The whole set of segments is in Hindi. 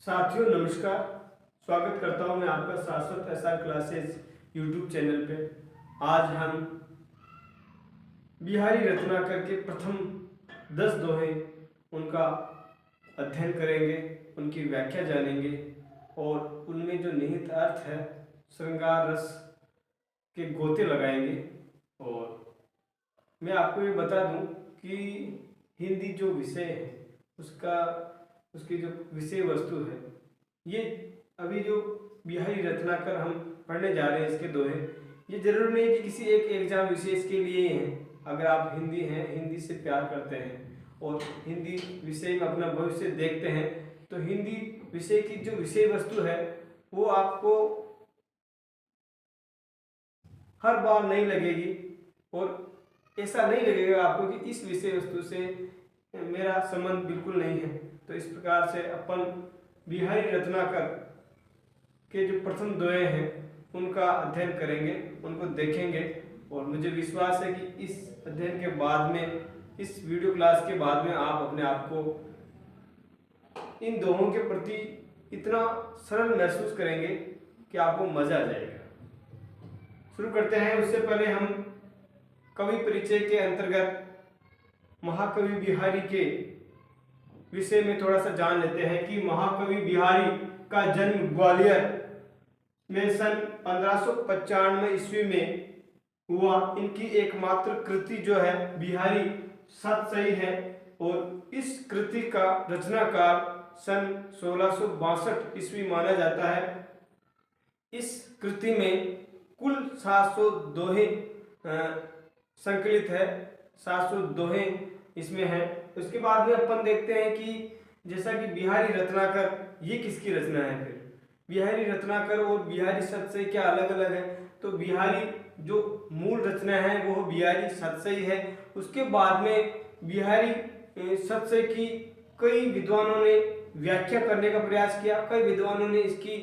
साथियों नमस्कार। स्वागत करता हूं मैं आपका शाश्वत एसआर क्लासेस यूट्यूब चैनल पे। आज हम बिहारी रत्नाकर के प्रथम 10 दोहे उनका अध्ययन करेंगे, उनकी व्याख्या जानेंगे और उनमें जो निहित अर्थ है श्रृंगार रस के गोते लगाएंगे। और मैं आपको ये बता दूं कि हिंदी जो विषय है उसकी जो विषय वस्तु है, ये अभी जो बिहारी रत्नाकर हम पढ़ने जा रहे हैं इसके दोहे, ये जरूर नहीं कि किसी एक एग्जाम विशेष के लिए हैं। अगर आप हिंदी हैं, हिंदी से प्यार करते हैं और हिंदी विषय में अपना भविष्य देखते हैं, तो हिंदी विषय की जो विषय वस्तु है वो आपको हर बार नहीं लगेगी और ऐसा नहीं लगेगा आपको कि इस विषय वस्तु से मेरा संबंध बिल्कुल नहीं है। तो इस प्रकार से अपन बिहारी रत्नाकर के जो प्रथम दोहे हैं उनका अध्ययन करेंगे, उनको देखेंगे। और मुझे विश्वास है कि इस अध्ययन के बाद में, इस वीडियो क्लास के बाद में आप अपने आप को इन दोहों के प्रति इतना सरल महसूस करेंगे कि आपको मजा आ जाएगा। शुरू करते हैं। उससे पहले हम कवि परिचय के अंतर्गत महाकवि बिहारी के विषय में थोड़ा सा जान लेते हैं कि महाकवि बिहारी का जन्म ग्वालियर में सन 1595 ईस्वी में हुआ। इनकी एकमात्र कृति जो है बिहारी सतसई है और इस कृति का रचनाकार सन 1662 ईस्वी माना जाता है। इस कृति में कुल 700 दोहे संकलित है, 700 दोहे इसमें है। उसके बाद में अपन देखते हैं कि जैसा कि बिहारी रत्नाकर, ये किसकी रचना है? फिर बिहारी रत्नाकर और बिहारी सतसई क्या अलग अलग है? तो बिहारी जो मूल रचना है वो बिहारी सतसई है। उसके बाद में बिहारी सतसई की कई विद्वानों ने व्याख्या करने का प्रयास किया, कई विद्वानों ने इसकी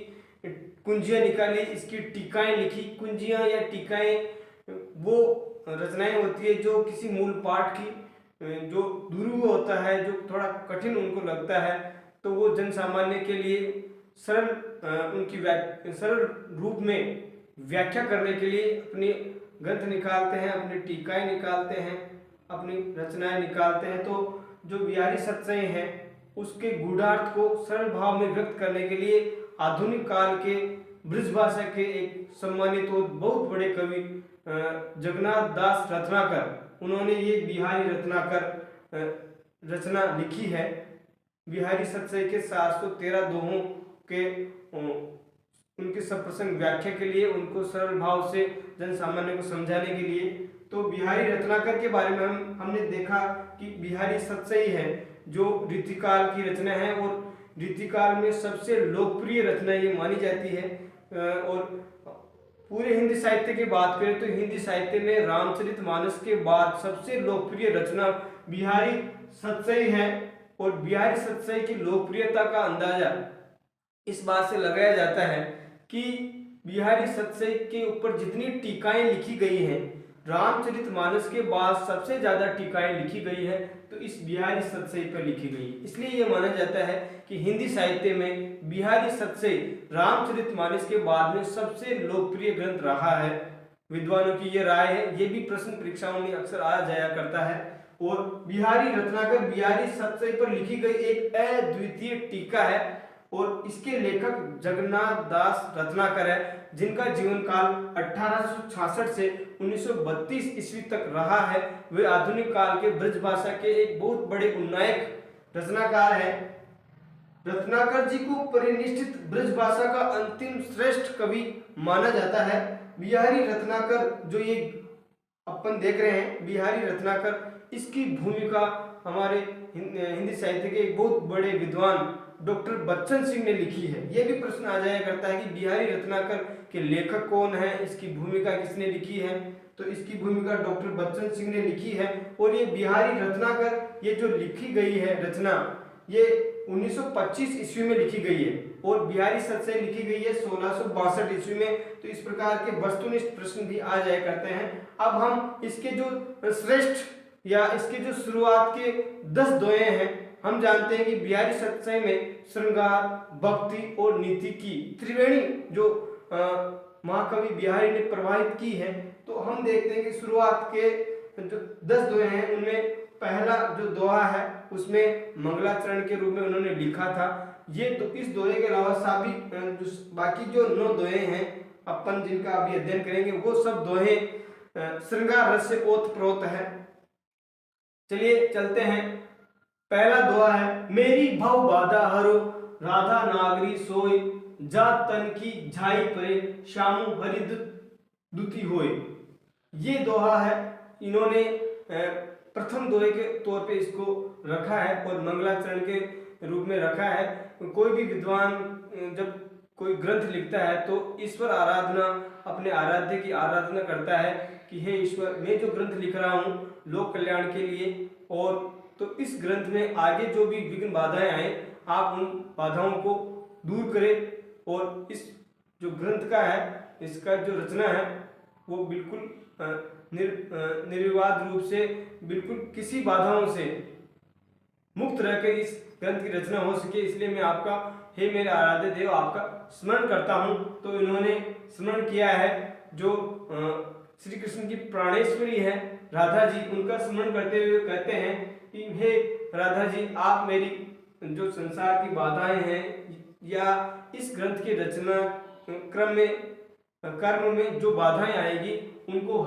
कुंजियां निकाली, इसकी टीकाएं लिखी। कुंजियां या टीकाएं वो रचनाएं होती है जो किसी मूल पाठ की जो दुरूह होता है, जो थोड़ा कठिन उनको लगता है, तो वो जन सामान्य के लिए सरल रूप में व्याख्या करने के लिए अपने ग्रंथ निकालते हैं, अपनी टीकाएं निकालते हैं, अपनी रचनाएं निकालते हैं। तो जो बिहारी सतसई हैं उसके गूढ़ार्थ को सरल भाव में व्यक्त करने के लिए आधुनिक काल के ब्रजभाषा के एक सम्मानित और बहुत बड़े कवि जगन्नाथ दास रत्नाकर, उन्होंने ये बिहारी रत्नाकर रचना लिखी है। बिहारी सतसई के 713 दोहों के उनके सप्रसंग व्याख्या के लिए, उनको सरल भाव से जन सामान्य को समझाने के लिए। तो बिहारी रत्नाकर के बारे में हमने देखा कि बिहारी सतसई है जो रीतिकाल की रचना है और रीतिकाल में सबसे लोकप्रिय रचना ये मानी जाती है। और पूरे हिंदी साहित्य की बात करें तो हिंदी साहित्य में रामचरितमानस के बाद सबसे लोकप्रिय रचना बिहारी सतसई है। और बिहारी सतसई की लोकप्रियता का अंदाजा इस बात से लगाया जाता है कि बिहारी सतसई के ऊपर जितनी टीकाएं लिखी गई हैं, रामचरितमानस के बाद सबसे ज्यादा टीकाएं लिखी गई है तो इस बिहारी सतसई पर लिखी गई। इसलिए यह माना जाता है कि हिंदी साहित्य में बिहारी सतसई रामचरितमानस के बाद में सबसे लोकप्रिय ग्रंथ रहा है। विद्वानों की यह राय है, ये भी प्रश्न परीक्षाओं में अक्सर आ जाया करता है। और बिहारी रत्नाकर बिहारी सतसई पर लिखी गई एक अद्वितीय टीका है और इसके लेखक जगन्नाथ दास रत्नाकर है, जिनका जीवन काल 1866 से 1932 ईस्वी तक रहा है। वे आधुनिक काल के ब्रजभाषा के एक बहुत बड़े उन्नायक रचनाकार हैं। रत्नाकर जी को परिनिष्ठित ब्रजभाषा का अंतिम श्रेष्ठ कवि माना जाता है। बिहारी रत्नाकर जो ये अपन देख रहे हैं, बिहारी रत्नाकर, इसकी भूमिका हमारे हिंदी साहित्य के एक बहुत बड़े विद्वान डॉक्टर बच्चन सिंह ने लिखी है। यह भी प्रश्न आ जाया करता है कि बिहारी रत्नाकर के लेखक कौन है, इसकी भूमिका किसने लिखी है? तो इसकी भूमिका डॉक्टर बच्चन सिंह ने लिखी है। और ये बिहारी रत्नाकर, ये जो लिखी गई है रचना, ये 1925 ईस्वी में लिखी गई है और बिहारी सतसई लिखी गई है 1662 ईस्वी में। तो इस प्रकार के वस्तुनिष्ठ प्रश्न भी आ जाया करते हैं। अब हम इसके जो श्रेष्ठ या इसके जो शुरुआत के 10 दोहे हैं हम जानते हैं कि बिहारी सत्संग में श्रृंगार, भक्ति और नीति की त्रिवेणी जो महाकवि बिहारी ने प्रवाहित की है। तो हम देखते हैं कि शुरुआत के जो 10 दोहे हैं उनमें पहला जो दोहा है उसमें मंगलाचरण के रूप में उन्होंने लिखा था। ये तो इस दोहे के अलावा सभी बाकी जो 9 दोहे हैं अपन जिनका अभी अध्ययन करेंगे वो सब दोहे श्रृंगार रस से ओतप्रोत है। चलिए चलते हैं। पहला दोहा है, मेरी भव बाधा हरो राधा नागरी सोई, जा तन की झाई परे श्यामु हरि दुती होय। ये दोहा है, इन्होंने प्रथम दोहे के तौर पे इसको रखा है और मंगलाचरण के रूप में रखा है। कोई भी विद्वान जब कोई ग्रंथ लिखता है तो ईश्वर आराधना, अपने आराध्य की आराधना करता है कि हे ईश्वर, मैं जो ग्रंथ लिख रहा हूँ लोक कल्याण के लिए, और तो इस ग्रंथ में आगे जो भी विघ्न बाधाएं आए आप उन बाधाओं को दूर करें, और इस जो ग्रंथ का है इसका जो रचना है वो बिल्कुल निर्विवाद रूप से बिल्कुल किसी बाधाओं से मुक्त रहकर इस ग्रंथ की रचना हो सके, इसलिए मैं आपका, हे मेरे आराध्य देव, आपका स्मरण करता हूँ। तो इन्होंने स्मरण किया है जो श्री कृष्ण की प्राणेश्वरी है राधा जी, उनका स्मरण करते हुए कहते हैं कि हे राधा जी, आप मेरी जो संसार की बाधाएं हैं या इस ग्रंथ की रचना क्रम में कर्म में जो बाधाएं आएगी उनको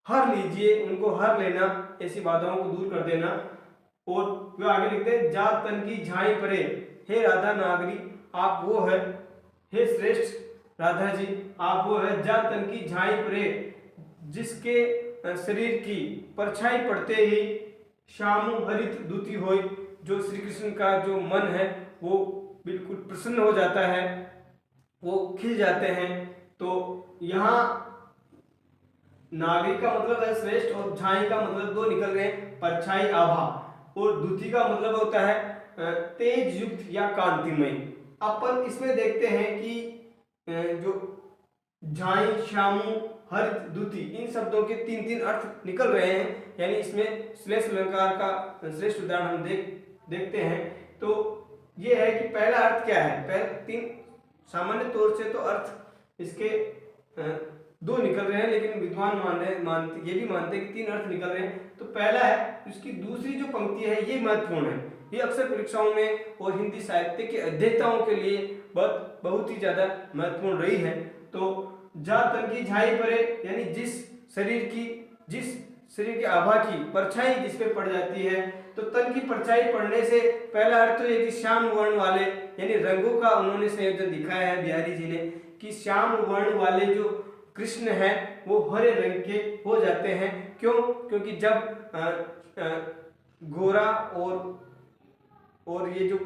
हर लीजिए, उनको हर लेना, ऐसी बाधाओं को दूर कर देना। और वे आगे लिखते हैं, जा तन की झाई परे, हे राधा नागरी आप वो है, हे श्रेष्ठ राधा जी आप वो है, जा तन की झाई परे, जिसके शरीर की परछाई पड़ते ही श्यामु हरित दूती होय, जो श्री कृष्ण का जो मन है वो बिल्कुल प्रसन्न हो जाता है, वो खिल जाते हैं। तो यहाँ नागरिक का मतलब है श्रेष्ठ और झाई का मतलब दो निकल रहे हैं, परछाई आभा, और द्युति का मतलब होता है तेज युक्त या कांतिमय। अपन इसमें देखते हैं कि जो झाई, श्यामु, हरित, द्युति, इन शब्दों के 3-3 अर्थ निकल रहे हैं, यानी इसमें श्लेष अलंकार का श्रेष्ठ उदाहरण हम देखते हैं। तो ये है कि पहला अर्थ क्या है, पहले 3 सामान्य तौर से तो अर्थ इसके 2 निकल रहे हैं, लेकिन विद्वान ये भी मानते हैं कि 3 अर्थ निकल रहे हैं। तो पहला है, उसकी दूसरी जो पंक्ति है ये महत्वपूर्ण है, ये अक्सर परीक्षाओं में और हिंदी साहित्य के अध्येताओं के लिए बहुत ही ज्यादा महत्वपूर्ण रही है। तो जा तन की झाई परे, यानी जिस शरीर की आभा की परछाई जिस पे पड़ जाती है, तो तन की परछाई पड़ने से पहला अर्थ तो ये कि श्याम वर्ण वाले, यानी रंगों का उन्होंने संयोजन दिखाया है बिहारी जी ने, कि श्याम वर्ण वाले जो कृष्ण है वो हरे रंग के हो जाते हैं। क्यों? क्योंकि जब गोरा और ये जो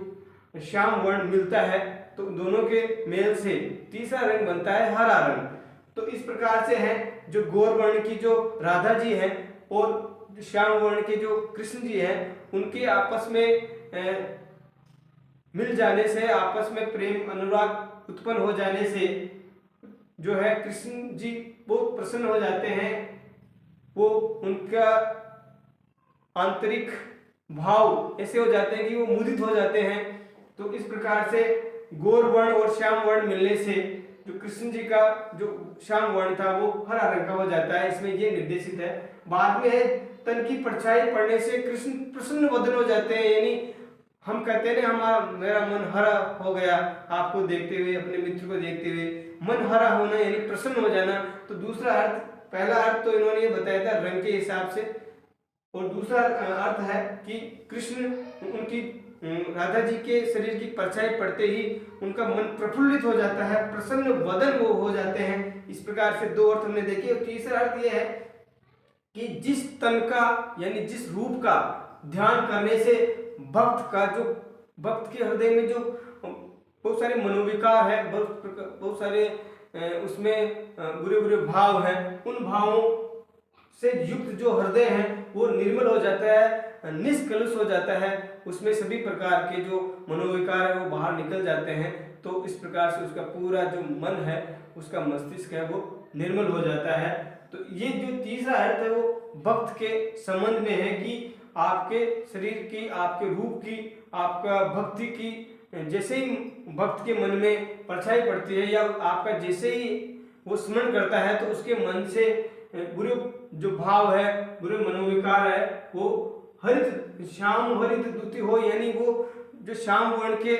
श्याम वर्ण मिलता है तो दोनों के मेल से तीसरा रंग बनता है हरा रंग। तो इस प्रकार से है, जो गौर वर्ण की जो राधा जी हैं और श्याम वर्ण के जो कृष्ण जी हैं, उनके आपस में मिल जाने से, आपस में प्रेम अनुराग उत्पन्न हो जाने से जो है कृष्ण जी बहुत प्रसन्न हो जाते हैं, वो उनका आंतरिक भाव ऐसे हो जाते हैं कि वो मुदित हो जाते हैं। तो इस प्रकार से गौर वर्ण और श्याम वर्ण मिलने से जो कृष्ण जी का जो श्याम वर्ण था वो हरा रंग का हो जाता है, इसमें ये निर्देशित है। बाद में है, तन की परछाई पड़ने से कृष्ण प्रसन्न वदन हो जाते हैं, यानी हम कहते हैं ना मेरा मन हरा हो गया आपको देखते हुए, अपने मित्र को देखते हुए, मन हरा होना यानी प्रसन्न हो जाना। तो दूसरा अर्थ, पहला अर्थ तो इन्होंने ये बताया था रंग के हिसाब से, और दूसरा अर्थ है कि कृष्ण उनकी राधा जी के शरीर की परछाई पड़ते ही उनका मन प्रफुल्लित हो जाता है, प्रसन्न वदन वो हो जाते हैं। इस प्रकार से 2 अर्थ हमने देखे। और तीसरा अर्थ ये है कि जिस तन का यानी जिस रूप का ध्यान करने से भक्त के हृदय में जो बहुत सारे मनोविकार है, बहुत सारे उसमें बुरे बुरे भाव हैं, उन भावों से युक्त जो हृदय है वो निर्मल हो जाता है, निष्कलुष हो जाता है, उसमें सभी प्रकार के जो मनोविकार है वो बाहर निकल जाते हैं। तो इस प्रकार से उसका पूरा जो मन है, उसका मस्तिष्क है वो निर्मल हो जाता है। तो ये जो तीसरा अर्थ है वो भक्त के संबंध में है कि आपके शरीर की, आपके रूप की, आपका भक्ति की जैसे ही भक्त के मन में परछाई पड़ती है या आपका जैसे ही वो स्मरण करता है तो उसके मन से बुरे जो भाव है, बुरे मनोविकार है, वो हरित श्याम हरित द्युति हो, यानी वो जो श्याम वर्ण के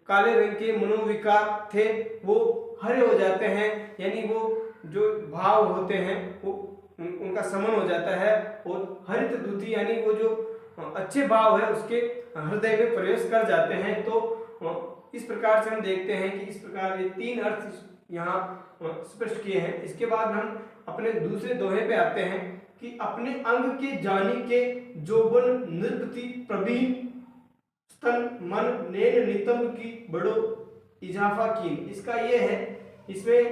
काले रंग के मनोविकार थे वो हरे हो जाते हैं, यानी वो जो भाव होते हैं वो उनका समन हो जाता है और हरित द्युति यानी वो जो अच्छे भाव है उसके हृदय में प्रवेश कर जाते हैं। तो इस प्रकार से हम देखते हैं कि इस प्रकार ये 3 अर्थ यहाँ स्पष्ट किए हैं। इसके बाद हम अपने दूसरे दोहे पे आते हैं कि अपने अंग के जानी के जोबन नृपति प्रवीण स्तन मन नैन नितंब की बड़ो इजाफा कीन। इसका ये है, इसमें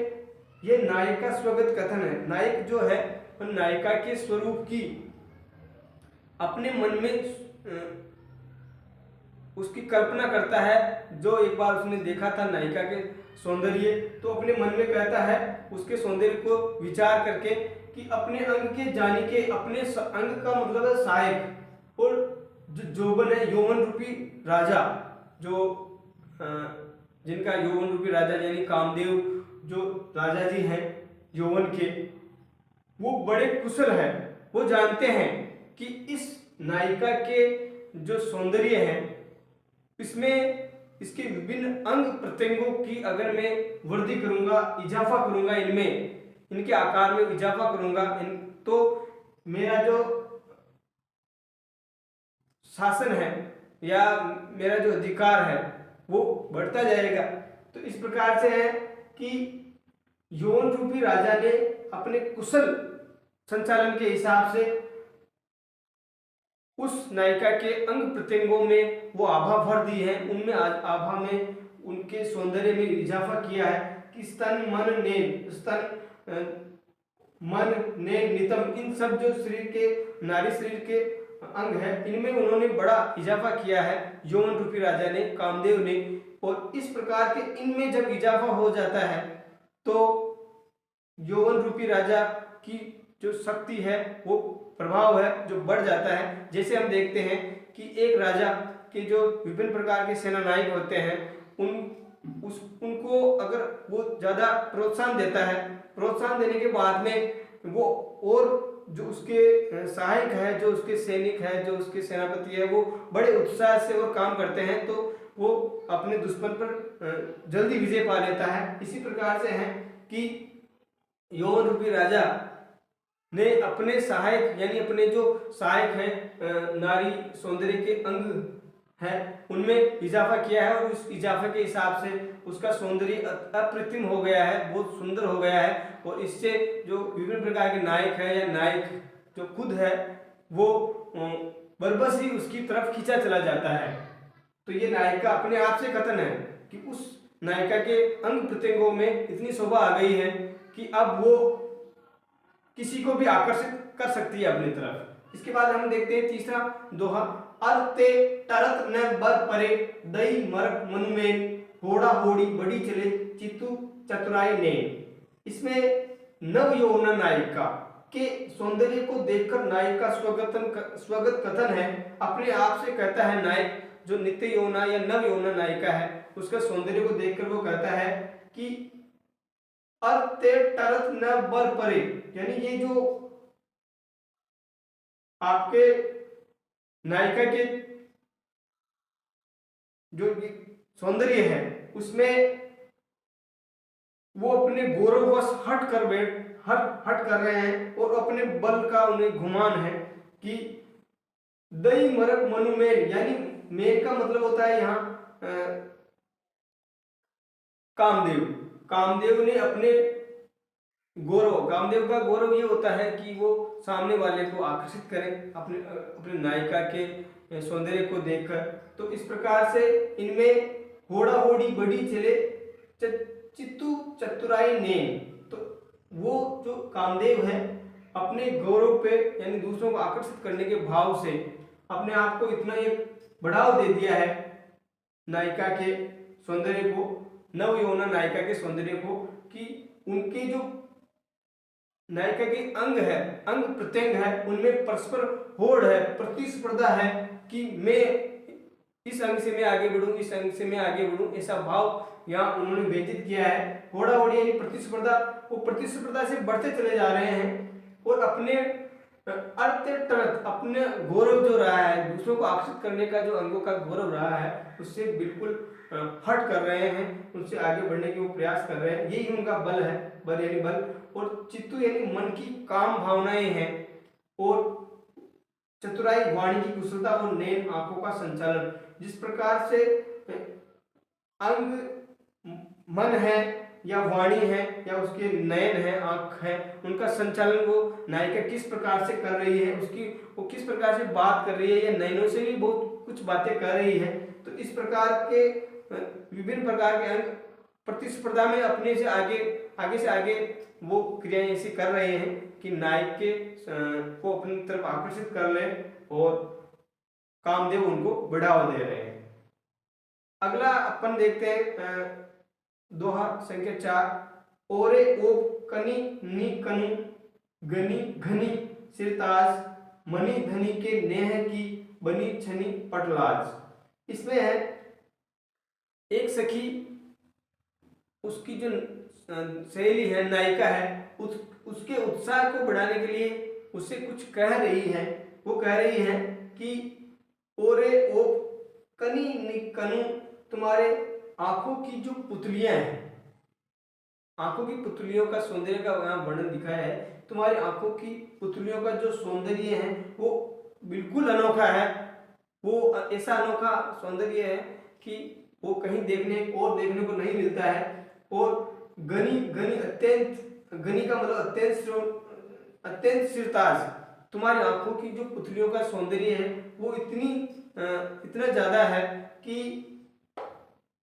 ये नायक का स्वगत कथन है। नायक जो है नायिका के स्वरूप की अपने मन में उसकी कल्पना करता है। जो एक बार उसने देखा था नायिका के सौंदर्य, तो अपने मन में कहता है उसके सौंदर्य को विचार करके कि अपने अंग के जानी के, अपने अंग का मतलब है सहायक, और जो जोबन है यौवन रूपी राजा, जो जिनका यौवन रूपी राजा यानी कामदेव जो राजा जी हैं यौवन के, वो बड़े कुशल है। वो जानते हैं कि इस नायिका के जो सौंदर्य है इसमें इसके विभिन्न अंग प्रत्यंगों की अगर मैं वृद्धि करूंगा, इजाफा करूंगा, इनमें इनके आकार में इजाफा करूंगा, तो मेरा जो शासन है या मेरा जो अधिकार है वो बढ़ता जाएगा। तो इस प्रकार से है कि यौवन रूपी राजा ने अपने कुशल संचालन के हिसाब से उस नायिका के अंग प्रत्यंगों में वो आभा भर दी है, उनमें आभा में उनके सौंदर्य में इजाफा किया है कि स्तन मन नैन, स्तन मन नैन नितंब, इन सब जो शरीर के नारी शरीर के अंग है इनमें उन्होंने बड़ा इजाफा किया है यौवन रूपी राजा ने, कामदेव ने। और इस प्रकार के इनमें जब इजाफा हो जाता है तो यौवन रूपी राजा की जो शक्ति है वो प्रभाव है जो बढ़ जाता है। जैसे हम देखते हैं कि एक राजा के जो विभिन्न प्रकार के सेना नायक होते हैं उनको अगर वो ज्यादा प्रोत्साहन देता है, प्रोत्साहन देने के बाद में वो और जो उसके सहायक है, जो उसके सैनिक है, जो उसके सेनापति है, वो बड़े उत्साह से और काम करते हैं तो वो अपने दुश्मन पर जल्दी विजय पा लेता है। इसी प्रकार से है कि यौवन रूपी राजा ने अपने सहायक यानी अपने जो सहायक है नारी सौंदर्य के अंग है उनमें इजाफा किया है और उस इजाफे के हिसाब से उसका सौंदर्य अप्रतिम हो गया है, बहुत सुंदर हो गया है। और इससे जो विभिन्न प्रकार के नायक है या नायक जो खुद है वो बरबस ही उसकी तरफ खींचा चला जाता है। तो ये नायिका अपने आप से कथन है कि उस नायिका के अंग प्रत्यंगों में इतनी शोभा आ गई है कि अब वो किसी को भी आकर्षित कर सकती है अपनी तरफ। इसके बाद हम देखते हैं तीसरा दोहा, अर्ते टरत न बर परे दई मरक मनुमेन होड़ा होड़ी बड़ी चले चितु चतुराई ने। इसमें नव यौवना नायिका के सौंदर्य को देखकर नायक का स्वगत कथन है। अपने आप से कहता है नायक जो नित्य यौवना या नव यौवना नायिका है उसका सौंदर्य को देखकर वो कहता है कि अर्ते टरत न बर परे, यानी ये जो आपके नायिका के जो सौंदर्य है उसमें वो अपने गौरववश हट कर रहे हैं और अपने बल का उन्हें गुमान है कि दई मरक मनुमेन, यानी मेन का मतलब होता है यहाँ कामदेव ने अपने गौरव, कामदेव का गौरव ये होता है कि वो सामने वाले को आकर्षित करें अपने नायिका के सौंदर्य को देखकर। तो इस प्रकार से इनमें होड़ा होड़ी बड़ी चले चित्तू चतुराई ने, तो वो जो कामदेव है अपने गौरव पे यानी दूसरों को आकर्षित करने के भाव से अपने आप को इतना एक बढ़ाव दे दिया है नायिका के सौंदर्य को, नव यौवना नायिका के सौंदर्य को, कि उनके जो नायिका के अंग है, अंग प्रत्यंग है, उनमें परस्पर होड़ है, प्रतिस्पर्धा है कि मैं इस अंग से मैं आगे बढ़ूं, इस अंग से मैं आगे बढ़ूं, ऐसा भाव यहाँ उन्होंने व्यतीत किया है। होड़ा होड़ी यानी प्रतिस्पर्धा, वो प्रतिस्पर्धा से बढ़ते चले जा रहे हैं और अपने अत्यंत अपने गौरव जो रहा है, दूसरों को आकर्षित करने का जो अंगों का गौरव रहा है, उससे बिल्कुल हट कर रहे हैं, उनसे आगे बढ़ने की वो प्रयास कर रहे हैं। यही उनका बल है, बल यानी बल। और चित्तु यानी मन की काम भावनाएं हैं, और चतुराई वाणी की कुशलता और नयन आंखों का संचालन। जिस प्रकार से अंग मन है या वाणी है या उसके नयन है, आंख है, उनका संचालन वो नायिका किस प्रकार से कर रही है, उसकी वो किस प्रकार से बात कर रही है, या नयनों से भी बहुत कुछ बातें कर रही है। तो इस प्रकार के विभिन्न प्रकार के अंग प्रतिस्पर्धा में अपने से आगे वो क्रियाएं ऐसी कर रहे हैं कि नायक के को अपनी तरफ आकर्षित कर ले और कामदेव उनको बढ़ावा दे रहे हैं। अगला अपन देखते हैं दोहा संख्या 4। ओरे ओप कनी नी कनु गनी घनी सिरताज मनी धनी के नेह की बनी छनी पटलाज। इसमें है एक सखी, उसकी जो सहेली है, नायिका है, उसके उत्साह को बढ़ाने के लिए उससे कुछ कह रही है। वो कह रही है कि ओरे ओप कनी नी कनु, तुम्हारे आंखों की जो पुतलियां हैं, आंखों की पुतलियों का सौंदर्य का यहाँ वर्णन दिखाया है। तुम्हारी आंखों की पुतलियों का जो सौंदर्य है वो बिल्कुल अनोखा है, वो ऐसा अनोखा सौंदर्य है कि वो कहीं देखने को नहीं मिलता है। और गनी गनी अत्यंत, गनी का मतलब अत्यंत सिरताज, तुम्हारी आंखों की जो पुतलियों का सौंदर्य है वो इतना ज्यादा है कि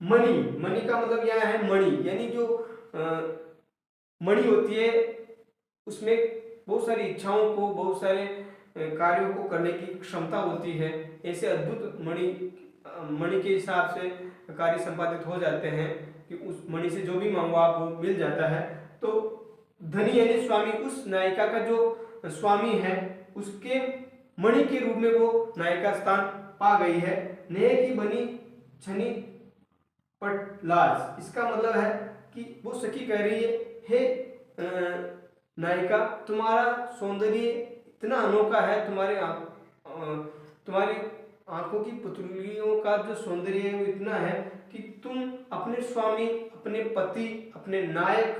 मणि का मतलब यहाँ है मणि, यानी जो मणि होती है उसमें बहुत सारी इच्छाओं को, बहुत सारे कार्यों को करने की क्षमता होती है। ऐसे अद्भुत मणि के हिसाब से कार्य संपादित हो जाते हैं कि उस मणि से जो भी मांगो आपको मिल जाता है। तो धनी यानी स्वामी, उस नायिका का जो स्वामी है उसके मणि के रूप में वो नायिका स्थान पा गई है। नेह की बनी छनी पटलाज, इसका मतलब है कि वो सखी कह रही है, हे नायिका, तुम्हारा सौंदर्य इतना अनोखा है, तुम्हारी आंखों की पुतलियों का जो सौंदर्य है वो इतना है कि तुम अपने स्वामी, अपने पति, अपने नायक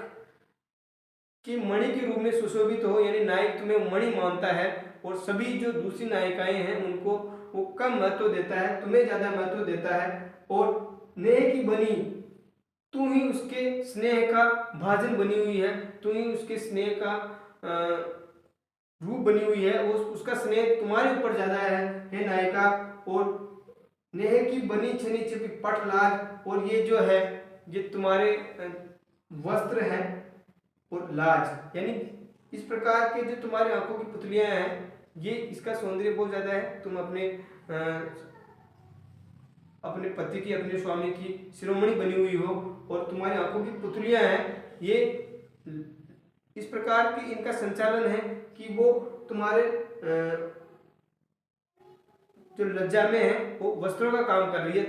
की मणि के रूप में सुशोभित हो। यानी नायक तुम्हें मणि मानता है और सभी जो दूसरी नायिकाएं हैं उनको वो कम महत्व देता है, तुम्हें ज्यादा महत्व देता है। और नेह की बनी, तू ही उसके स्नेह का भाजन बनी हुई है, तू ही उसके स्नेह का रूप बनी हुई है, उसका स्नेह तुम्हारे ऊपर ज्यादा है हे नायिका। और नेह की बनी छनी छिपी पटलाज, और ये जो है ये तुम्हारे वस्त्र हैं और लाज, यानी इस प्रकार के जो तुम्हारी आंखों की पुतलियां हैं ये इसका सौंदर्य बहुत ज्यादा है। तुम अपने पति की, अपने स्वामी की शिरोमणि बनी हुई हो और तुम्हारी आंखों की पुतलियां हैं, ये इस प्रकार की इनका संचालन है कि वो तुम्हारे जो लज्जा में है वो वस्त्रों का काम कर रही है,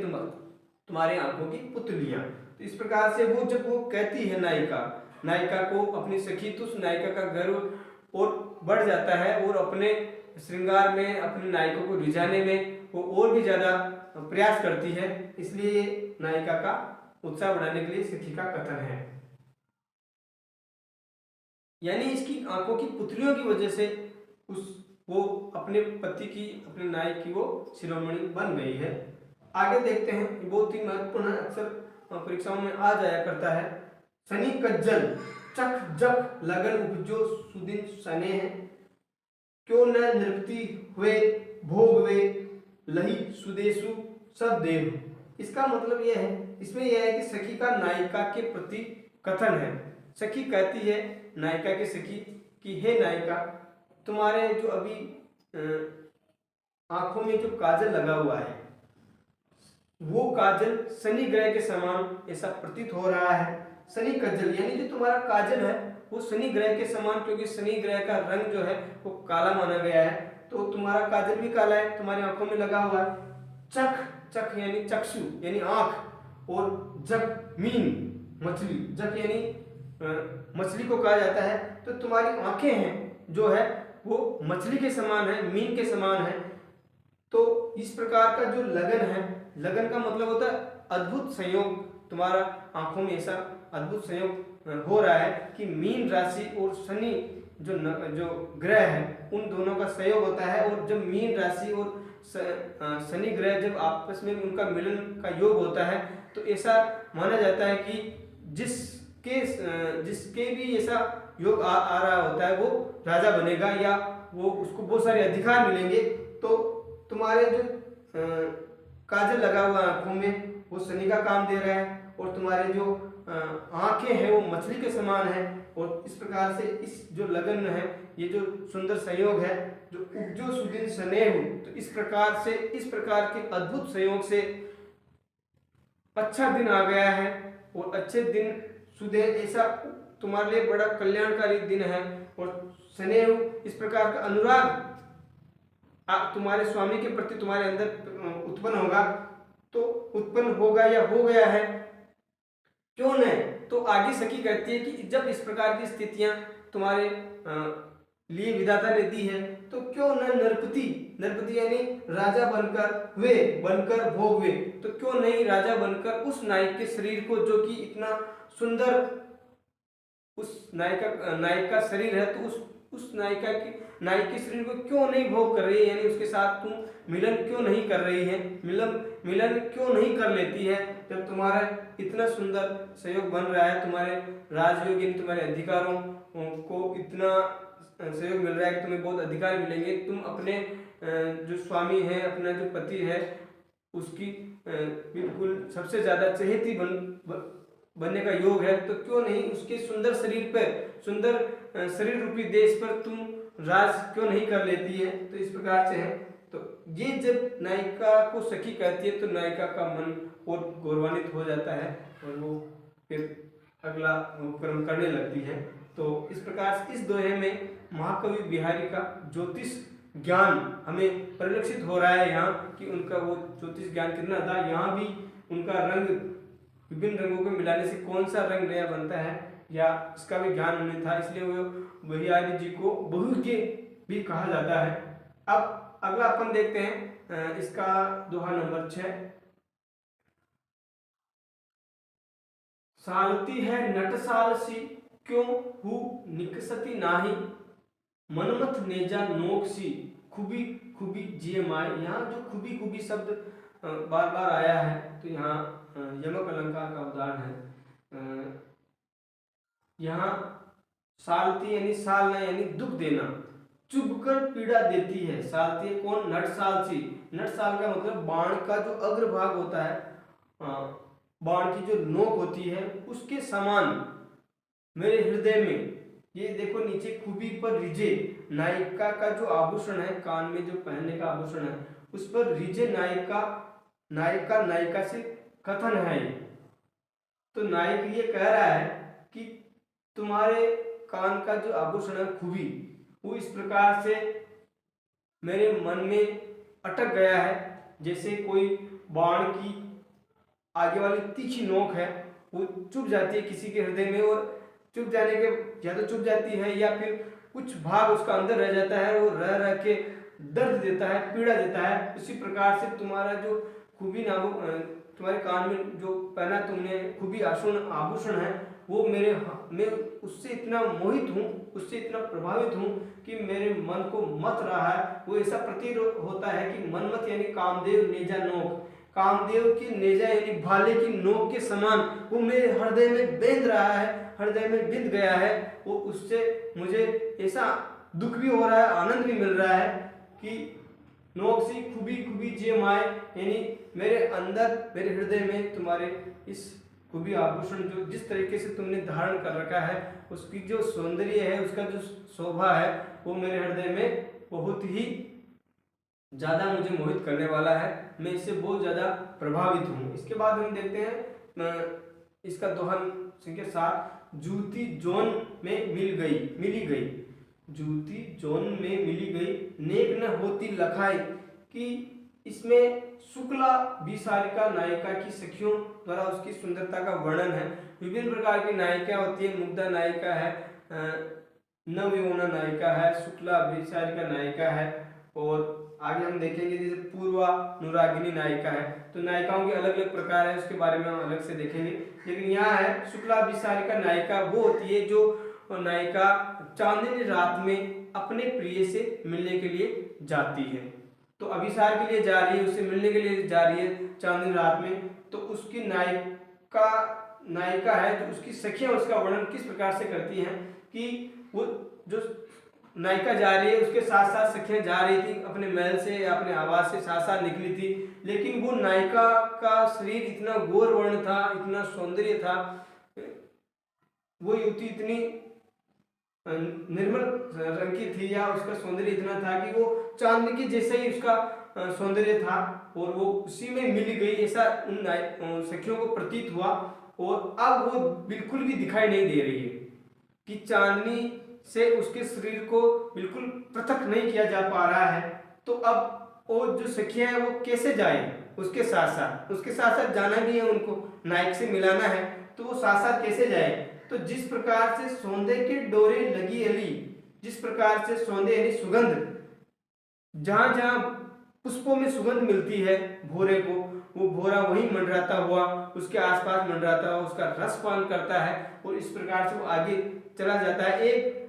तुम्हारे आंखों की पुतलियां। तो इस प्रकार से वो जब वो कहती है नायिका को अपनी सखी, तो उस नायिका का गर्व और बढ़ जाता है और अपने श्रृंगार में अपने नायिका को रिझाने में वो और भी ज्यादा प्रयास करती है। इसलिए नायिका का उत्साह बढ़ाने के लिए सखी का कथन है। यानी इसकी आंखों की पुतलियों की वजह से वो अपने पति की, अपने नायक की वो शिरोमणि बन गई है। आगे देखते हैं, बहुत ही महत्वपूर्ण है, अक्सर परीक्षाओं में आ जाया करता है। सनी कज्जल चख जख लगन उपजो सुदिन सने है, क्यों न नृपति हुए भोग वे लही सुदेशु सब देव। इसका मतलब यह है, इसमें यह है कि सखी का नायिका के प्रति कथन है। सखी कहती है नायिका के सखी कि हे नायिका, तुम्हारे जो अभी आंखों में जो काजल लगा हुआ है वो काजल शनि ग्रह के समान ऐसा प्रतीत हो रहा है। शनि कज्जल यानी जो तुम्हारा काजल है वो शनि ग्रह के समान, क्योंकि शनि ग्रह का रंग जो है वो काला माना गया है। तो तुम्हारा काजल भी काला है, तुम्हारी आंखों में लगा हुआ है। चख, चख यानी चक्षु यानी आंख, और जग मीन मछली, जग यानी मछली को कहा जाता है। तो तुम्हारी आंखें हैं जो है वो मछली के समान है, मीन के समान है। तो इस प्रकार का जो लगन है, लगन का मतलब होता है अद्भुत संयोग। तुम्हारा आंखों में ऐसा अद्भुत संयोग हो रहा है कि मीन राशि और शनि जो ग्रह है उन दोनों का संयोग होता है। और जब मीन राशि और शनि ग्रह जब आपस में उनका मिलन का योग होता है तो ऐसा माना जाता है कि जिसके भी ऐसा योग आ रहा होता है वो राजा बनेगा, या वो उसको बहुत सारे अधिकार मिलेंगे। तो तुम्हारे जो काजल लगा हुआ आंखों में वो शनि का काम दे रहा है, और तुम्हारे जो आंखें हैं वो मछली के समान है। और इस प्रकार से इस जो लगन है, ये जो सुंदर संयोग है, जो उपजो सुदिन स्नेह, तो इस प्रकार के अद्भुत संयोग से अच्छा दिन आ गया है। और अच्छे दिन सुदेह ऐसा तुम्हारे लिए बड़ा कल्याणकारी दिन है। और स्नेह इस प्रकार का अनुराग तुम्हारे स्वामी के प्रति तुम्हारे अंदर उत्पन्न होगा, तो उत्पन्न होगा या हो गया है, क्यों नहीं। तो आगे सखी कहती है कि जब इस प्रकार की स्थितियां तुम्हारे लिए विधाता ने दी है, तो क्यों न नरपति, नरपति यानी राजा बनकर भोग हुए, तो क्यों नहीं राजा बनकर उस नायक के शरीर को, जो कि इतना सुंदर उस नायक का शरीर है, तो उस नायक के शरीर को क्यों नहीं भोग कर रही है, यानी उसके साथ तुम मिलन क्यों नहीं कर रही है, मिलन क्यों नहीं कर लेती है। जब तुम्हारा इतना सुंदर सहयोग बन रहा है, तुम्हारे राजयोग यानी तुम्हारे अधिकारों को इतना सहयोग मिल रहा है कि तुम्हें बहुत अधिकार मिलेंगे, तुम अपने जो स्वामी है, अपना जो पति है, उसकी बिल्कुल सबसे ज्यादा चहेती बनने का योग है, तो क्यों नहीं उसके सुंदर शरीर पर, सुंदर शरीर रूपी देश पर तुम राज क्यों नहीं कर लेती है। तो इस प्रकार से है। तो ये जब नायिका को सखी कहती है तो नायिका का मन और गौरवान्वित हो जाता है, और वो फिर अगला कर्म करने लगती है। तो इस प्रकार से इस दोहे में महाकवि बिहारी का ज्योतिष ज्ञान हमें परिलक्षित हो रहा है यहाँ, कि उनका वो ज्योतिष ज्ञान कितना था। यहाँ भी उनका रंग, विभिन्न रंगों को मिलाने से कौन सा रंग नया बनता है, या इसका भी ज्ञान उन्हें था, इसलिए वो बिहारी जी को बहुज्ञ भी कहा जाता है। अब अगला अपन देखते हैं इसका दोहा नंबर 6। सालती है नटसाल सी, क्यों हु निकसती नाही, मनमथ नेजा नोक सी, खुबी खुबी जिये माय। यहाँ जो खुबी खुबी शब्द बार बार आया है, तो यहाँ यमक अलंकार का उदाहरण है। यहाँ सालती यानी सालना यानी दुख देना, चुभकर पीड़ा देती है। सालती कौन? नटसालसी। नटसाल का मतलब बाण का जो अग्रभाग होता है, बाण की जो नोक होती है उसके समान मेरे हृदय में, ये देखो नीचे खूबी पर रिजे, नायिका का जो आभूषण है, कान में जो पहनने का आभूषण है, उस पर रिजे नायिका से कथन है। तो नायक ये कह रहा है कि तुम्हारे कान का जो आभूषण है खूबी, वो इस प्रकार से मेरे मन में अटक गया है, जैसे कोई बाण की आगे वाली तीखी नोक है, वो चुभ जाती है किसी के हृदय में, और चुभ जाने के या तो चुभ जाती है या फिर कुछ भाग उसका अंदर रह जाता है, वो रह के दर्द देता है, पीड़ा देता है। उसी प्रकार से तुम्हारा जो खूबी तुम्हारे कान में जो पहना तुमने खूबी आभूषण है, वो मैं उससे इतना मोहित हूँ, उससे इतना प्रभावित हूँ कि मेरे मन को मत रहा है। वो ऐसा प्रतीत होता है कि मनमत यानी कामदेव, नेजा नोक, कामदेव की नेजा यानी भाले की नोक के समान वो मेरे हृदय में बेंध रहा है, हृदय में बिंद गया है। वो उससे मुझे ऐसा दुख भी हो रहा है, आनंद भी मिल रहा है कि नोक सी खुबी खुबी जे माए, यानी मेरे अंदर, मेरे हृदय में तुम्हारे इस खूबी आभूषण जो जिस तरीके से तुमने धारण कर रखा है, उसकी जो सौंदर्य है, उसका जो शोभा है, वो मेरे हृदय में बहुत ही ज़्यादा मुझे मोहित करने वाला है। मैं इससे बहुत ज़्यादा प्रभावित हूँ। इसके बाद हम देखते हैं इसका दोहा संख्या 7। जूती जोन में मिली गई, जूती जोन में मिली गई, नेक न होती लखाई, कि इसमें शुक्ला विसारिका नायिका की सखियों द्वारा उसकी सुंदरता का वर्णन है। विभिन्न प्रकार की नायिका होती है, मुग्धा नायिका है, नवयौवना नायिका है, शुक्ला विसारिका नायिका है, और आगे हम देखेंगे जैसे पूर्वा अनुरागिनी नायिका है। तो नायिकाओं के अलग अलग प्रकार है, उसके बारे में हम अलग से देखेंगे। लेकिन यहाँ है शुक्ला विसारिका नायिका वो होती है जो नायिका चांदनी रात में अपने प्रिय से मिलने के लिए जाती है। तो अभिसार के लिए जा रही है, उससे मिलने के लिए जा रही है चांदनी रात में, तो उसकी नायिका है जो उसकी सखियां उसका वर्णन किस प्रकार से करती हैं कि वो जो नायिका जा रही है उसके साथ साथ सखियां जा रही थी, अपने महल से या अपने आवास से साथ साथ निकली थी, लेकिन वो नायिका का शरीर इतना गौर वर्ण था, इतना सौंदर्य था, वो युवती इतनी निर्मल रंग की थी या उसका सौंदर्य इतना था कि वो चांदनी के जैसे ही उसका सौंदर्य था, और वो उसी में मिल गई, ऐसा उन सखियों को प्रतीत हुआ। और अब वो बिल्कुल भी दिखाई नहीं दे रही है कि चांदनी से उसके शरीर को बिल्कुल पृथक नहीं किया जा पा रहा है। तो अब वो जो सखियां हैं वो कैसे जाए उसके साथ साथ जाना भी है, उनको नायक से मिलाना है, तो वो साथ साथ कैसे जाए। तो जिस प्रकार से सौंदे के डोरे लगी अली, जिस प्रकार से सौंदे यानी सुगंध, जहां जहां पुष्पों में सुगंध मिलती है भोरे को, वो भोरा वहीं मंडराता हुआ उसके आसपास मंडराता हुआ उसका रस पान करता है, और इस प्रकार से वो आगे चला जाता है। एक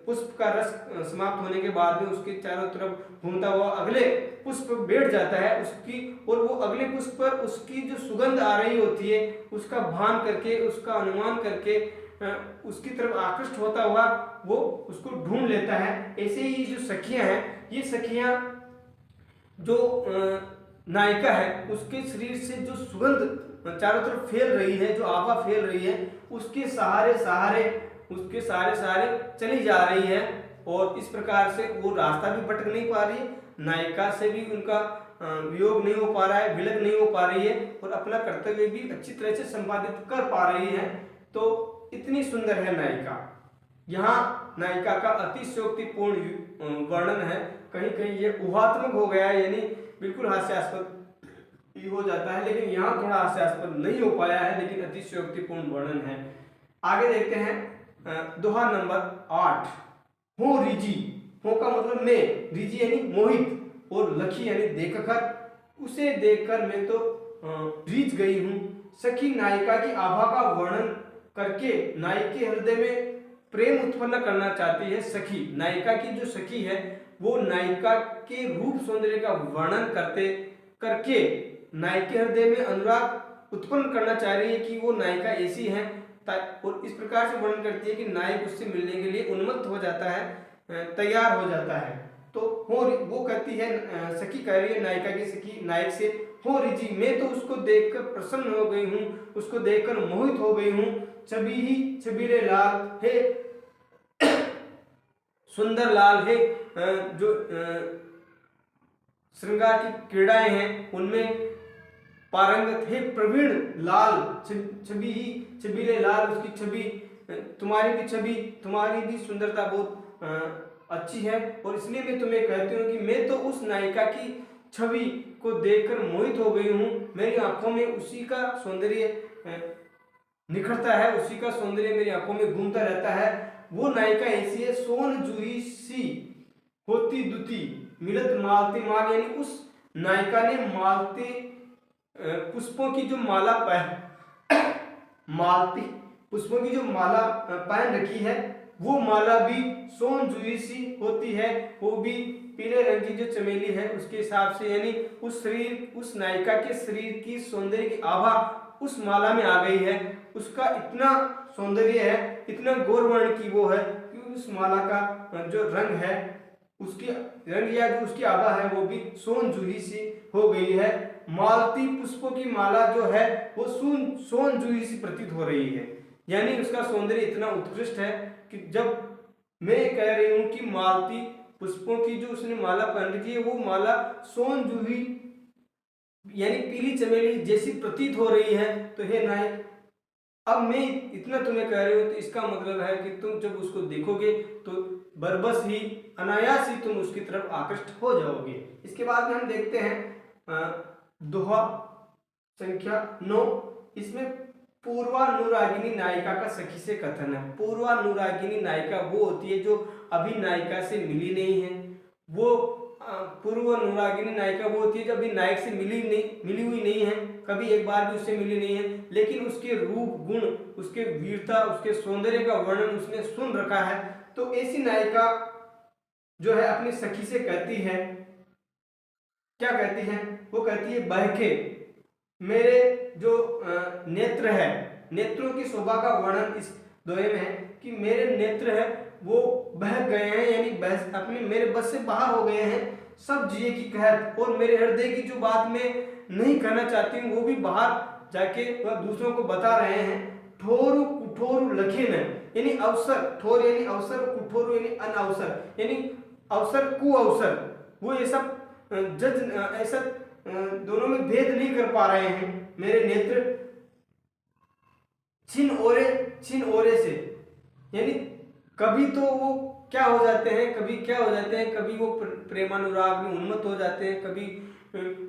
पुष्प का रस समाप्त होने के बाद में उसके चारों तरफ घूमता हुआ अगले पुष्प बैठ जाता है उसकी, और वो अगले पुष्प पर उसकी जो सुगंध आ रही होती है उसका भान करके, उसका अनुमान करके उसकी तरफ आकृष्ट होता हुआ वो उसको ढूंढ लेता है। ऐसे ही जो सखियां हैं, ये सखियां जो नायिका है उसके शरीर से जो सुगंध चारों तरफ फैल रही है, जो आभा फैल रही है, उसके सहारे चली जा रही है, और इस प्रकार से वो रास्ता भी भटक नहीं पा रही है, नायिका से भी उनका वियोग नहीं हो पा रहा है, विलग नहीं हो पा रही है, और अपना कर्तव्य भी अच्छी तरह से संपादित कर पा रही है। तो इतनी सुंदर है नायिका। यहाँ नायिका का अतिशयोक्तिपूर्ण वर्णन है, कहीं कहीं ये ऊहात्मक हो गया है, यानी बिल्कुल हास्यास्पद हो जाता है, लेकिन यहाँ थोड़ा हास्यास्पद नहीं हो पाया है, लेकिन अतिशयोक्तिपूर्ण वर्णन है। आगे देखते हैं दोहा नंबर 8। हो रिजी, हो का मतलब मैं, रिजी यानी मोहित, और लखी यानी देखकर, उसे देखकर मैं तो रीझ गई हूँ। सखी नायिका की आभा का वर्णन करके नायक के हृदय में प्रेम उत्पन्न करना चाहती है। सखी, नायिका की जो सखी है वो नायिका के रूप सौंदर्य का वर्णन करके नायक के हृदय में अनुराग उत्पन्न करना चाह रही है कि वो नायिका ऐसी है, और इस प्रकार से वर्णन करती है कि नायक उससे मिलने के लिए उन्मत्त हो जाता है, तैयार हो जाता है। तो वो कहती है, सखी कह रही है नायिका की सखी नायक से, हो रिजी, मैं तो उसको देखकर प्रसन्न हो गई हूँ, उसको देखकर मोहित हो गई हूँ। छवि ही छबीले लाल है, सुंदर लाल है, जो श्रृंगार की क्रीड़ाएं हैं उनमें पारंगत है, प्रवीण लाल, छवि ही छबीले लाल, उसकी छवि, तुम्हारी भी सुंदरता बहुत अच्छी है, और इसलिए मैं तुम्हें कहती हूँ कि मैं तो उस नायिका की छवि को देखकर मोहित हो गई हूँ। मेरी आंखों में उसी का सौंदर्य निखरता है, उसी का सौंदर्य मेरी आंखों में घूमता रहता है। वो नायिका ऐसी है, सोन जूही सी होती दुती मिलत मालती माल, यानी उस नायिका ने मालती पुष्पों की जो माला मालती पुष्पों की जो माला पहन रखी है, वो माला भी सोन जूही सी होती है, वो भी पीले रंग की जो चमेली है उसके हिसाब से, यानी उस नायिका के शरीर की सौंदर्य की आभा उस माला में आ गई है। उसका इतना सौंदर्य है, इतना गौरवर्ण की वो है कि उस माला का जो रंग है, उसकी रंग या जो उसकी आभा है वो भी सोन जूही सी हो गई है। मालती पुष्पों की माला जो है वो सोन जूही सी प्रतीत हो रही है, यानी उसका सौंदर्य इतना उत्कृष्ट है कि जब मैं कह रही हूँ कि मालती पुष्पों की जो उसने माला पहन रखी है वो माला सोन जूही यानी पीली चमेली जैसी प्रतीत हो रही है, तो हे नायक अब मैं इतना तुम्हें कह रही हूँ तो इसका मतलब है कि तुम जब उसको देखोगे तो बरबस ही, अनायास ही तुम उसकी तरफ आकृष्ट हो जाओगे। इसके बाद में हम देखते हैं दोहा संख्या 9। इसमें पूर्वानुरागिनी नायिका का सखी से कथन है। पूर्वानुरागिनी नायिका वो होती है जो अभी नायिका से मिली नहीं है। वो पूर्वानुरागिनी नायिका वो होती है जो अभी नायक से मिली हुई नहीं है, कभी एक बार भी उससे मिली नहीं है, लेकिन उसके रूप गुण, उसके वीरता, उसके सौंदर्य का वर्णन उसने सुन रखा है। तो ऐसी नायिका जो है अपनी सखी से कहती है, क्या कहती है? वो कहती है, बहके मेरे जो नेत्र है, नेत्रों की शोभा का वर्णन इस दोहे में है कि मेरे नेत्र है वो बह गए हैं, यानी बह अपने मेरे बस से बाहर हो गए हैं, सब जिए की कहत, और मेरे हृदय की जो बात मैं नहीं कहना चाहती हूँ वो भी बाहर जाके वह दूसरों को बता रहे हैं। ठोरु कुठोरु लखिन, यानी अवसर, ठोर यानी अवसर, कुठोरु यानी अनअवसर, यानी अवसर कु अवसर, वो ये सब जज ऐसा दोनों में भेद नहीं कर पा रहे हैं। मेरे नेत्र छिन ओरे से, यानी कभी तो वो क्या हो जाते हैं, कभी क्या हो जाते हैं, कभी वो प्रेमानुराग में उन्मत्त हो जाते हैं, कभी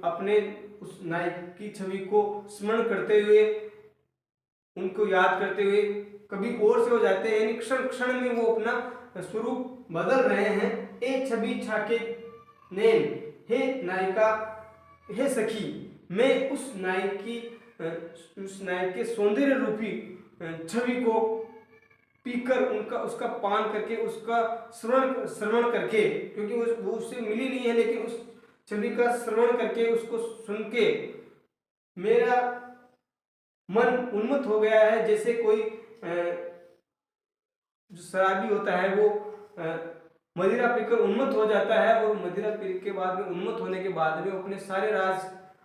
अपने उस नायक की छवि को स्मरण करते हुए, उनको याद करते हुए कभी और से हो जाते हैं, यानी क्षण क्षण में वो अपना स्वरूप बदल रहे हैं। ए छवि छाके नैन, हे नायिका, हे सखी, मैं उस नायक के सौंदर्य रूपी छवि को पीकर, उसका पान करके, उसका श्रवण करके, क्योंकि वो उससे मिली नहीं है, लेकिन उस छवि का श्रवण करके, उसको सुन के मेरा मन उन्मत्त हो गया है। जैसे कोई जो शराबी होता है वो मदिरा पीकर उन्मत्त हो जाता है, और मदिरा पी के बाद में, उन्मत्त होने के बाद में, अपने सारे राज,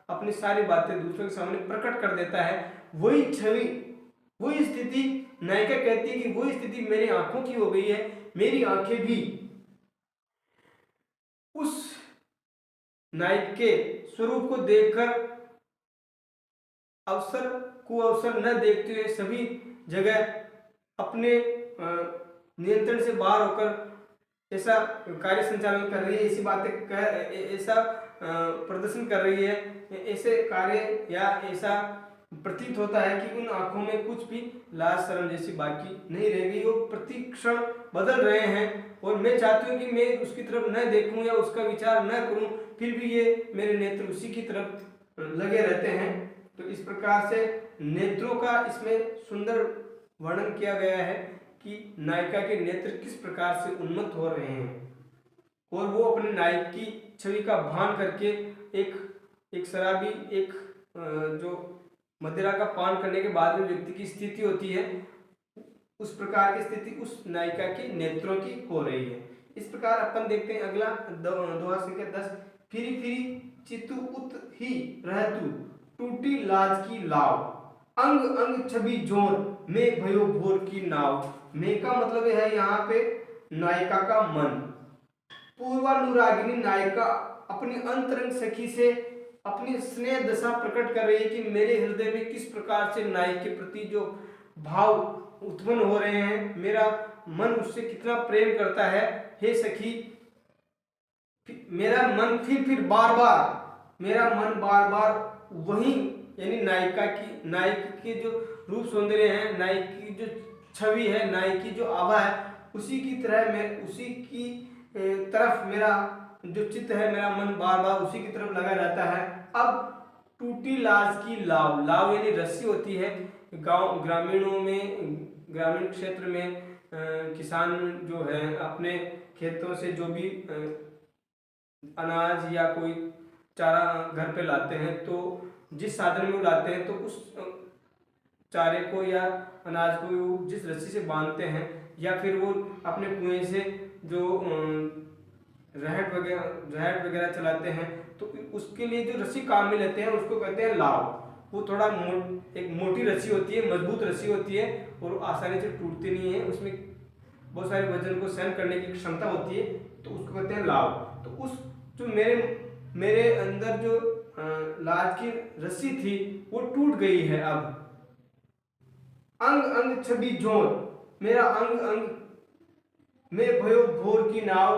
अपनी सारी बातें दूसरों के सामने प्रकट कर देता है। वही छवि, वही स्थिति नायिका कहती है कि वही स्थिति मेरी आंखों की हो गई है। मेरी आंखें भी उस नायक के स्वरूप को देखकर अवसर कुअवसर न देखते हुए सभी जगह अपने नियंत्रण से बाहर होकर ऐसा कार्य संचालन कर रही है, ऐसी बातें ऐसा प्रदर्शन कर रही है, ऐसे कार्य या ऐसा प्रतीत होता है कि उन आंखों में कुछ भी लाज शर्म जैसी बाकी नहीं रह गई। वो प्रति क्षण बदल रहे हैं, और मैं चाहती हूँ कि मैं उसकी तरफ न देखूं या उसका विचार न करूं, फिर भी ये मेरे नेत्र उसी की तरफ लगे रहते हैं। तो इस प्रकार से नेत्रों का इसमें सुंदर वर्णन किया गया है कि नायिका के नेत्र किस प्रकार से उन्मत्त हो रहे हैं, और वो अपने नायक की छवि का भान करके एक शराबी, एक जो मदिरा का पान करने के बाद में व्यक्ति की स्थिति होती है, उस प्रकार की स्थिति उस नायिका के नेत्रों की हो रही है। इस प्रकार अपन देखते हैं अगला दोहा संख्या 10। फिरी फिरी चितु उत ही रहतु, टूटी लाज की लाव, अंग अंग छवि जोर, में भयो भोर की नाव। में का मतलब है यहाँ पे नायिका का मन। पूर्वानुरागिनी नायिका अपनी अंतरंग सखी से अपनी स्नेह दशा प्रकट कर रही है कि मेरे हृदय में किस प्रकार से नायक के प्रति जो भाव उत्पन्न हो रहे हैं, मेरा मन उससे कितना प्रेम करता है। हे सखी, मेरा मन फिर बार बार वही, यानी नायक की जो रूप सौंदर्य है, नायक की जो छवि है, नायक की जो आभा है, उसी की तरह मैं उसी की तरफ मेरा जो चित्त है, मेरा मन बार बार उसी की तरफ लगा रहता है। अब टूटी लाज की लाव, लाव यानी रस्सी होती है। ग्रामीणों में, ग्रामीण क्षेत्र में किसान जो है अपने खेतों से जो भी अनाज या कोई चारा घर पे लाते हैं, तो जिस साधन में वो लाते हैं, तो उस चारे को या अनाज को जिस रस्सी से बांधते हैं, या फिर वो अपने कुएं से जो रहट वगैरह चलाते हैं, तो उसके लिए जो रस्सी काम में लेते हैं उसको कहते हैं लाव। वो थोड़ा एक मोटी रस्सी होती है, मजबूत रस्सी होती है, और आसानी से टूटती नहीं है, उसमें बहुत सारे वजन को सहन करने की क्षमता होती है, तो उसको कहते हैं लाव। तो उस जो मेरे अंदर जो लाज की रस्सी थी वो टूट गई है। अब अंग अंग छवि जोर, मेरा अंग अंग में भयो भोर की नाव।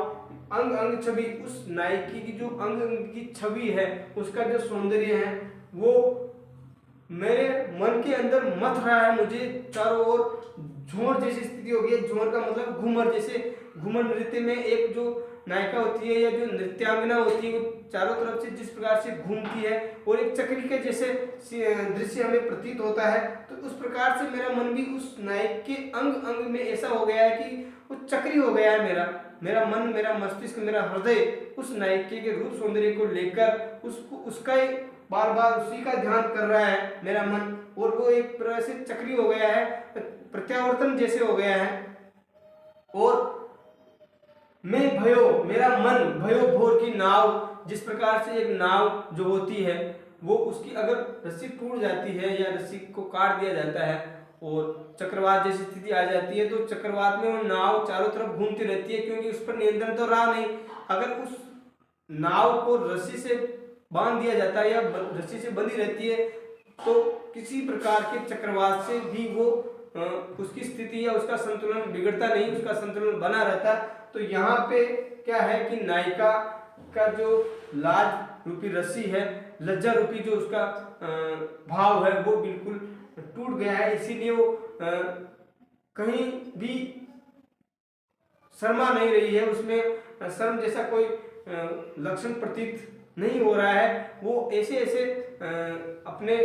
अंग अंग छवि, उस नायकी की जो अंग अंग की छवि है, उसका जो सौंदर्य है वो मेरे मन के अंदर मथ रहा है। मुझे चारों ओर झोर जैसी स्थिति हो गई है। झोर का मतलब घूमर, जैसे घूमर नृत्य में एक जो नायिका होती है या जो नृत्यांगना होती है वो चारों तरफ से जिस प्रकार से घूमती है और एक चक्री के जैसे दृश्य हमें प्रतीत होता है, तो उस प्रकार से मेरा मन भी उस नायक के अंग अंग में ऐसा हो गया है कि वो चक्री हो गया है। मेरा मन, मेरा मस्तिष्क, मेरा हृदय उस नायिका के रूप सौंदर्य को लेकर उसका बार बार उसी का ध्यान कर रहा है मेरा मन, और वो एक तरह से चक्री हो गया है, प्रत्यावर्तन जैसे हो गया है। और मैं भयो, मेरा मन भयो भोर की नाव, जिस प्रकार से एक नाव जो होती है वो उसकी अगर रस्सी टूट जाती है या रस्सी को काट दिया जाता है और चक्रवात जैसी स्थिति आ जाती है, तो चक्रवात में वो नाव चारों तरफ घूमती रहती है, क्योंकि उस पर नियंत्रण तो रहा नहीं। अगर उस नाव को रस्सी से बांध दिया जाता है या रस्सी से बंधी रहती है तो किसी प्रकार के चक्रवात से भी वो उसकी स्थिति या उसका संतुलन बिगड़ता नहीं, उसका संतुलन बना रहता। तो यहाँ पे क्या है कि नायिका का जो लाज रूपी रस्सी है, लज्जा रूपी जो उसका भाव है वो बिल्कुल टूट गया है, इसीलिए वो कहीं भी शर्मा नहीं रही है, उसमें शर्म जैसा कोई लक्षण प्रतीत नहीं हो रहा है। वो ऐसे ऐसे अपने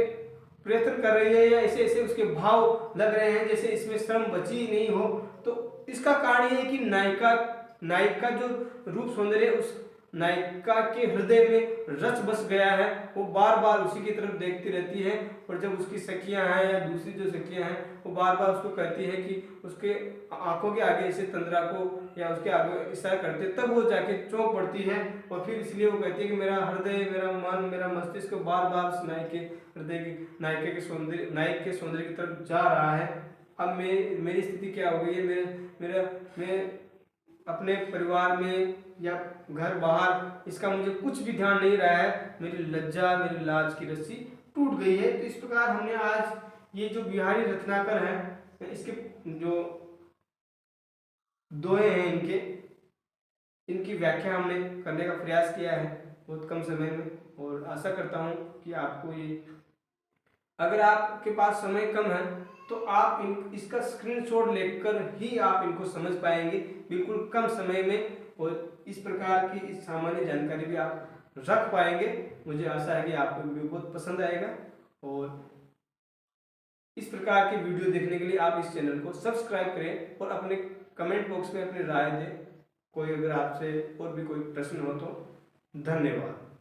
प्रयत्न कर रही है या ऐसे ऐसे उसके भाव लग रहे हैं जैसे इसमें शर्म बची नहीं हो। तो इसका कारण ये है कि नायिका जो रूप सौंदर्य उस नायिका के हृदय में रच बस गया है, वो बार बार उसी की तरफ देखती रहती है। और जब उसकी सखियां हैं या दूसरी जो सखियां हैं वो बार बार उसको कहती है कि उसके आंखों के आगे ऐसे तंद्रा को या उसके आगे इशारा करते, तब वो जाके चौंक पड़ती है और फिर इसलिए वो कहती है कि मेरा हृदय, मेरा मन, मेरा मस्तिष्क बार बार उस नायिका के सौंदर्य, नायक के सौंदर्य की तरफ जा रहा है। अब मेरी स्थिति क्या हो गई है, मैं अपने परिवार में या घर बाहर इसका मुझे कुछ भी ध्यान नहीं रहा है, मेरी लज्जा, मेरी लाज की रस्सी टूट गई है। तो इस प्रकार हमने आज ये जो बिहारी रत्नाकर हैं इसके जो दोहे हैं इनकी व्याख्या हमने करने का प्रयास किया है बहुत कम समय में, और आशा करता हूँ कि आपको ये, अगर आपके पास समय कम है तो आप इसका स्क्रीनशॉट लेकर ही आप इनको समझ पाएंगे बिल्कुल कम समय में, और इस प्रकार की इस सामान्य जानकारी भी आप रख पाएंगे। मुझे आशा है कि आपको वीडियो बहुत पसंद आएगा, और इस प्रकार के वीडियो देखने के लिए आप इस चैनल को सब्सक्राइब करें और अपने कमेंट बॉक्स में अपनी राय दें। कोई अगर आपसे और भी कोई प्रश्न हो तो धन्यवाद।